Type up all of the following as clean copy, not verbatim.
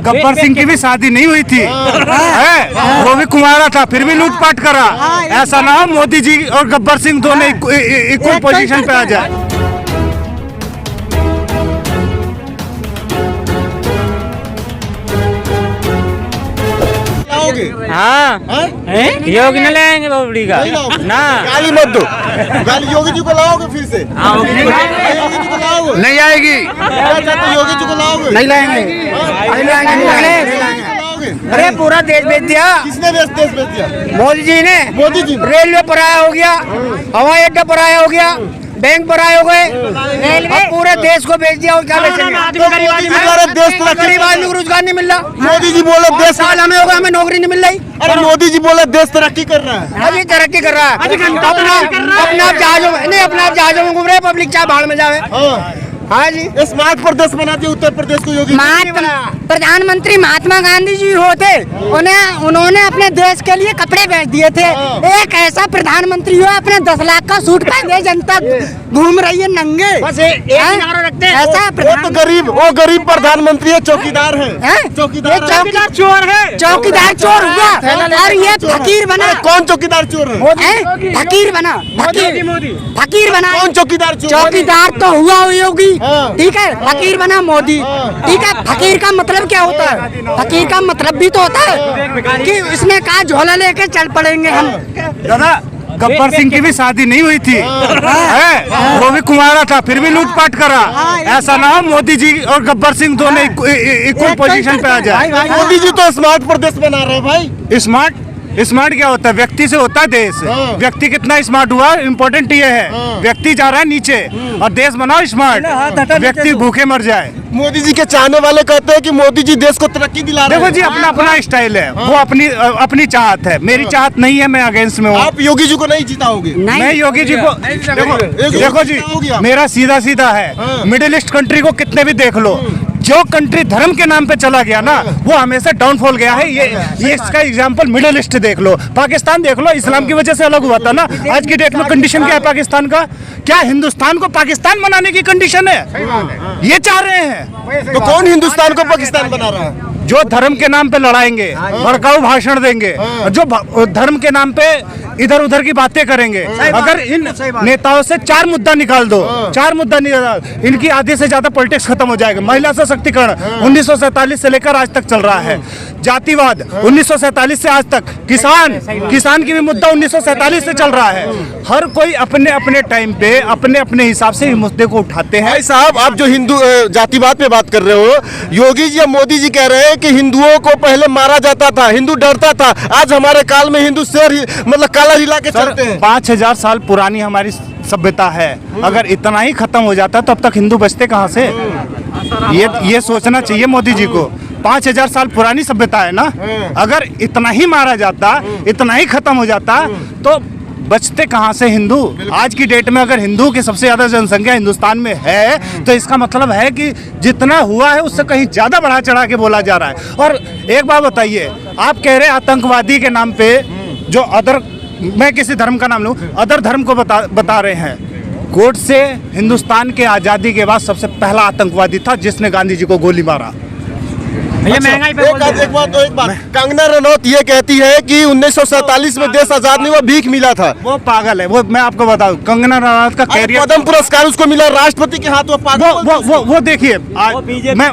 गब्बर सिंह की भी शादी नहीं हुई थी, है वो भी कुंवारा था, फिर भी लूटपाट करा। ऐसा ना हो मोदी जी और गब्बर सिंह दोनों इक्वल पोजीशन पे आ जाए। हाँ योगी न लाएंगे बाबड़ी का ना, गाली मत दो, गाली योगी जी को लाओगे फिर से? योगी जी को लाओगे? नहीं आएगी, योगी जी को लाओगे? नहीं लाएंगे, अरे पूरा देश बेच दिया। किसने देश बेच दिया? मोदी जी ने। मोदी जी रेलवे पराया हो गया, हवाई अड्डा पराया हो गया, बैंक पराए हो गए, अब पूरे देश को बेच दिया। और क्या बेचेंगे? गरीब आदमी को रोजगार नहीं मिल रहा। मोदी जी बोले देश, साल हमें होगा हमें नौकरी नहीं मिल रही। अरे मोदी जी बोले देश तरक्की कर रहा है। अभी तरक्की कर रहा है, अपना आप जहाजों में नहीं, अपना आप जहाजों में घूम रहे, पब्लिक चाहे भाड़ में जावे। हाँ जी, स्मार्ट प्रदेश बना दिया उत्तर प्रदेश को योगी। प्रधानमंत्री महात्मा गांधी जी होते, उन्होंने अपने देश के लिए कपड़े बेच दिए थे। एक ऐसा प्रधानमंत्री हो अपने 10 लाख का सूट पहने जनता घूम रही है नंगे, बस एक किनारा रखते हैं। ऐसा वो गरीब प्रधानमंत्री है, चौकीदार है, चौकीदार चोर है, चौकीदार चोर हुआ और ये फकीर बना। कौन चौकीदार चोर है? फकीर बना, फकीर बना। कौन चौकीदार चोर? चौकीदार तो हुआ योगी, ठीक है, फकीर बना मोदी, ठीक है। फकीर का मतलब क्या होता है? फकीर का मतलब भी तो होता है कि इसने कहा झोला लेके चल पड़ेंगे हम। दादा गब्बर सिंह की भी शादी नहीं हुई थी, है वो भी कुंवारा था, फिर भी लूटपाट करा। ऐसा ना हो मोदी जी और गब्बर सिंह दोनों इक्वल पोजीशन पे आ जाए। मोदी जी तो स्मार्ट प्रदेश बना रहे भाई। स्मार्ट क्या होता है? व्यक्ति से होता है देश। व्यक्ति कितना स्मार्ट हुआ, इम्पोर्टेंट ये है। व्यक्ति जा रहा है नीचे और देश बनाओ स्मार्ट, व्यक्ति भूखे मर जाए। मोदी जी के चाहने वाले कहते हैं कि मोदी जी देश को तरक्की दिला रहे हैं। देखो जी, अपना अपना स्टाइल है, वो अपनी चाहत है, मेरी चाहत नहीं है, मैं अगेंस्ट में हूँ। आप योगी जी को नहीं जिताओगे? मैं योगी जी को देखो जी, मेरा सीधा सीधा है। मिडिल ईस्ट कंट्री को कितने भी देख लो, जो कंट्री धर्म के नाम पे चला गया ना, वो हमेशा डाउनफॉल गया है। ये इसका एग्जांपल मिडिल ईस्ट देख लो, पाकिस्तान देख लो, इस्लाम की वजह से अलग हुआ था ना। आज की डेट में कंडीशन क्या है पाकिस्तान का? क्या हिंदुस्तान को पाकिस्तान बनाने की कंडीशन है? ये चाह रहे हैं। तो कौन हिंदुस्तान को पाकिस्तान बना रहा है? जो धर्म के नाम पे लड़ाएंगे, भड़काऊ भाषण देंगे, जो धर्म के नाम पे इधर उधर की बातें करेंगे। अगर इन नेताओं से 4 मुद्दा निकाल दो, 4 मुद्दा निकाल, इनकी आधे से ज्यादा पॉलिटिक्स खत्म हो जाएगा। महिला सशक्तिकरण 1947 से लेकर आज तक चल रहा है। जातिवाद 1947 से आज तक, किसान की भी मुद्दा 1947 से चल रहा है। हर कोई अपने अपने टाइम पे अपने अपने हिसाब से मुद्दे को उठाते हैं। भाई साहब, आप जो हिंदू जातिवाद पे बात कर रहे हो, योगी जी या मोदी जी कह रहे हैं कि हिंदुओं को पहले मारा जाता था, हिंदू डरता था। आज हमारे काल में हिंदू शेर मतलब काला हिला के चलते हैं। 5000 साल पुरानी हमारी सभ्यता है, अगर इतना ही खत्म हो जाता तो अब तक हिंदू बचते कहाँ से? ये सोचना चाहिए मोदी जी को। 5000 साल पुरानी सभ्यता है ना, अगर इतना ही मारा जाता, इतना ही खत्म हो जाता तो बचते कहाँ से हिंदू? आज की डेट में अगर हिंदू की सबसे ज्यादा जनसंख्या हिंदुस्तान में है तो इसका मतलब है कि जितना हुआ है उससे कहीं ज्यादा बढ़ा चढ़ा के बोला जा रहा है। और एक बात बताइए, आप कह रहे हैं आतंकवादी के नाम पे जो अदर, मैं किसी धर्म का नाम लूं, अदर धर्म को बता रहे हैं। गोडसे हिंदुस्तान के आजादी के बाद सबसे पहला आतंकवादी था जिसने गांधी जी को गोली मारा। एक बात कंगना रनौत ये कहती है कि 1947 में देश आजाद नहीं हुआ, भीख मिला था। वो पागल है। वो मैं आपको बताऊं, कंगना रनौत का कैरियर, पद्म पुरस्कार उसको मिला राष्ट्रपति के हाथ। वो देखिए, मैं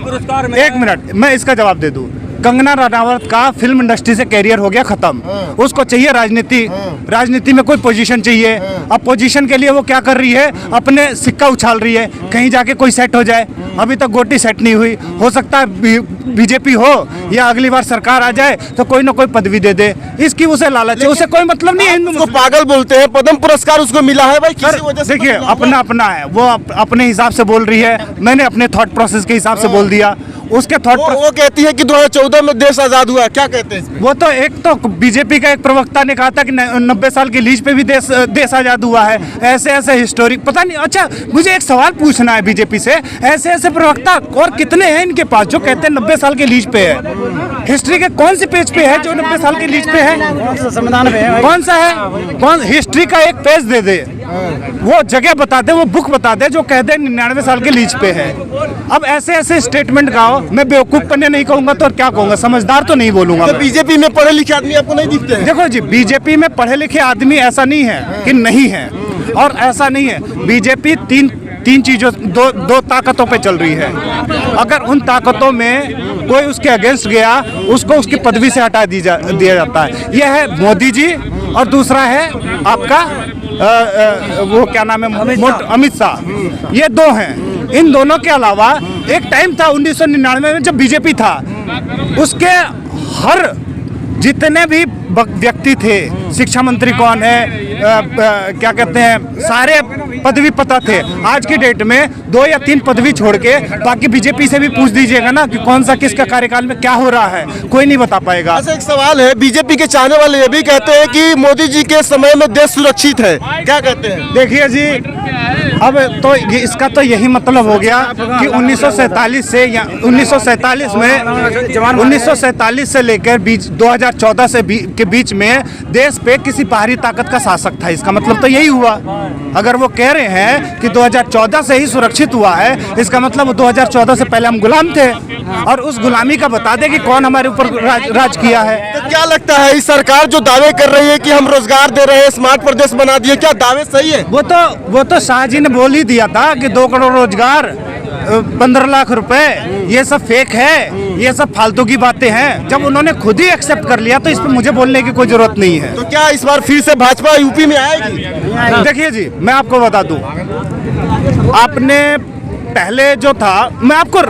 1 मिनट मैं इसका जवाब दे दूं। कंगना रनावत का फिल्म इंडस्ट्री से कैरियर हो गया खत्म। उसको चाहिए राजनीति में कोई पोजीशन चाहिए। अब पोजीशन के लिए वो क्या कर रही है? अपने सिक्का उछाल रही है, कहीं जाके कोई सेट हो जाए। अभी तक गोटी सेट नहीं हुई। हो सकता है बीजेपी हो या अगली बार सरकार आ जाए तो कोई ना कोई पदवी दे दे। इसकी उसे लालच है, उसे कोई मतलब नहीं है। हिंदू को पागल बोलते हैं, पद्म पुरस्कार उसको मिला है भाई, किसी वजह से। देखिए, अपना अपना है, वो अपने हिसाब से बोल रही है, मैंने अपने थॉट प्रोसेस के हिसाब से बोल दिया। उसके थॉट वो कहती है कि 2014 में देश आजाद हुआ, क्या कहते हैं? वो तो एक तो बीजेपी का एक प्रवक्ता ने कहा था कि 90 साल की लीज पे भी देश आजाद हुआ है। ऐसे हिस्टोरिक पता नहीं। अच्छा, मुझे एक सवाल पूछना है बीजेपी से, ऐसे प्रवक्ता और कितने हैं इनके पास जो कहते हैं 90 साल के लीज पे है? हिस्ट्री के कौन से पेज पे है जो 90 साल के लीज पे है? संविधान पे है। कौन सा है? कौन हिस्ट्री का एक पेज दे दे, वो जगह बता दे, वो बुक बता दे जो कह दे 99 साल के लीज पे है। अब ऐसे ऐसे स्टेटमेंट गाओ, मैं बेवकूफ पन्ने नहीं कहूंगा तो और क्या कहूंगा, समझदार तो नहीं बोलूंगा। तो बीजेपी में पढ़े लिखे आदमी आपको नहीं दिखते हैं? देखो जी, बीजेपी में पढ़े लिखे आदमी ऐसा नहीं है कि नहीं है, और ऐसा नहीं है। बीजेपी तीन चीजों दो ताकतों पे चल रही है। अगर उन ताकतों में कोई उसके अगेंस्ट गया, उसको उसकी पदवी से हटा दिया जाता है। यह है मोदी जी, और दूसरा है आपका वो क्या नाम है, अमित शाह। ये दो हैं। इन दोनों के अलावा एक टाइम था 1999 में जब बीजेपी था, उसके हर जितने भी व्यक्ति थे, शिक्षा मंत्री कौन है, क्या कहते हैं, सारे पदवी पता थे। आज की डेट में 2 या 3 पदवी छोड़ के बाकी बीजेपी से भी पूछ दीजिएगा ना कि कौन सा किसका कार्यकाल में क्या हो रहा है, कोई नहीं बता पाएगा। अच्छा, एक सवाल है, बीजेपी के चाहने वाले ये भी कहते हैं कि मोदी जी के समय में देश सुरक्षित है, क्या कहते हैं? देखिए जी, अब तो इसका तो यही मतलब हो गया कि 1947 से या 1947 से लेकर 2014 से के बीच में देश पे किसी बाहरी ताकत का शासक था। इसका मतलब तो यही हुआ। अगर वो कह रहे हैं कि 2014 से ही सुरक्षित हुआ है, इसका मतलब 2014 से पहले हम गुलाम थे, और उस गुलामी का बता दे कि कौन हमारे ऊपर राज किया है। तो क्या लगता है, इस सरकार जो दावे कर रही है कि हम रोजगार दे रहे हैं, स्मार्ट प्रदेश बना दिए, क्या दावे सही है? वो तो शाह जी ने बोल ही दिया था कि 2 करोड़ रोजगार, 15 लाख रुपए, ये सब फेक है, ये सब फालतू की बातें हैं। जब उन्होंने खुद ही एक्सेप्ट कर लिया तो इस पे मुझे बोलने की कोई जरूरत नहीं है। तो क्या इस बार फिर से भाजपा यूपी में आएगी? देखिए जी, मैं आपको बता दूं, आपने पहले जो था, मैं आपको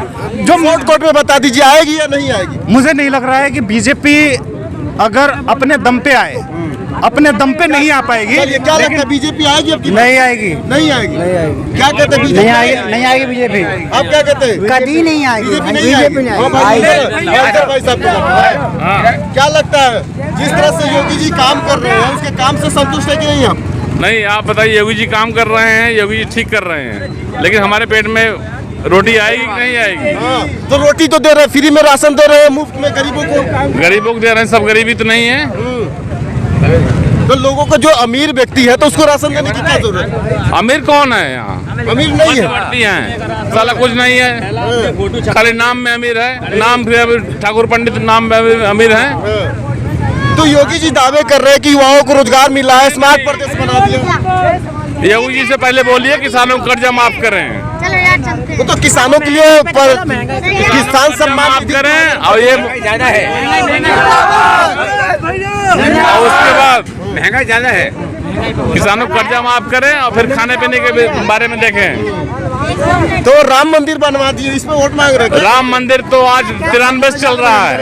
जो कोर्ट में बता दीजिए, आएगी या नहीं आएगी? मुझे नहीं लग रहा है कि बीजेपी अगर अपने दम पे आए, अपने दम पे नहीं आ पाएगी। क्या लगता है, बीजेपी आएगी अब की? नहीं आएगी। नहीं आएगी। क्या कहते हैं, बीजेपी नहीं आएगी बीजेपी। आप क्या कहते हैं? कभी नहीं आएगी, बीजेपी नहीं आएगी। हाँ, भाई साहब को क्या लगता है, जिस तरह से योगी जी काम कर रहे हैं, उसके काम से संतुष्ट है कि नहीं आप? नहीं, आप बताइए, योगी जी काम कर रहे हैं, योगी जी ठीक कर रहे हैं, लेकिन हमारे पेट में रोटी आएगी कि नहीं आएगी? हाँ, तो रोटी तो दे रहे हैं, फ्री में राशन दे रहे हैं, मुफ्त में गरीबों को दे रहे हैं। सब गरीबी तो नहीं है। तो लोगों को जो अमीर व्यक्ति है तो उसको राशन देने की क्या जरूरत है? अमीर कौन है यहाँ? अमीर नहीं है, बढ़ती हैं, साला कुछ नहीं है, खाली नाम में अमीर है, नाम ठाकुर पंडित नाम में अमीर है। तो योगी जी दावे कर रहे हैं कि युवाओं को रोजगार मिला है, स्मार्ट प्रदेश बना दिया। योगी जी से पहले बोलिए किसानों को कर्जा माफ करें। चलो यार चलते हैं। वो तो किसानों के लिए किसान सम्मान माफ करें, और ये ज्यादा है, और उसके बाद महंगाई ज्यादा है। किसानों को कर्जा माफ करें, और फिर खाने पीने के बारे में देखें। तो राम मंदिर बनवा दिए, इसमें वोट मांग रहे हैं। राम मंदिर तो आज 93 से चल रहा है,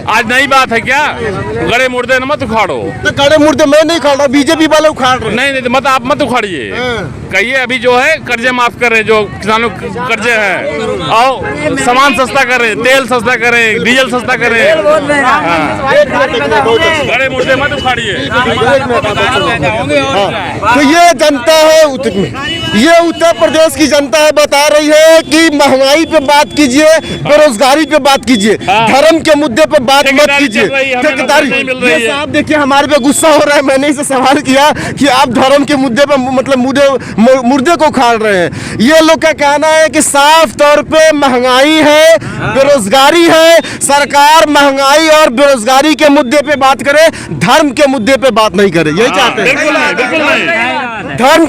आज नई बात है क्या? गड़े मुर्दे न मत उखाड़ो। तो गड़े मुर्दे मैं नहीं खा रहा, बीजेपी वाले उखाड़ रहे हैं। नहीं, मत आप मत उखाड़िए, कहिए अभी जो है कर्जे माफ कर रहे, जो किसानों के कर्जे हैं, और सामान सस्ता करें, तेल सस्ता करें, डीजल सस्ता करें। गड़े मुर्दे मत उखाड़िए। तो ये जनता है, ये उत्तर प्रदेश की जनता है, बता रही है कि महंगाई पे बात कीजिए, बेरोजगारी पे बात कीजिए, धर्म के मुद्दे पे बात मत कीजिए। ठेकेदारी, ये साहब देखिए हमारे पे गुस्सा हो रहा है। मैंने इसे सवाल किया कि आप धर्म के मुद्दे पे मतलब मुर्दे को उखाड़ रहे हैं। ये लोग का कहना है कि साफ तौर पे महंगाई है, बेरोजगारी है, सरकार महंगाई और बेरोजगारी के मुद्दे पे बात करे, धर्म के मुद्दे पे बात नहीं करे। यही चाहते हैं, बिल्कुल नहीं। धर्म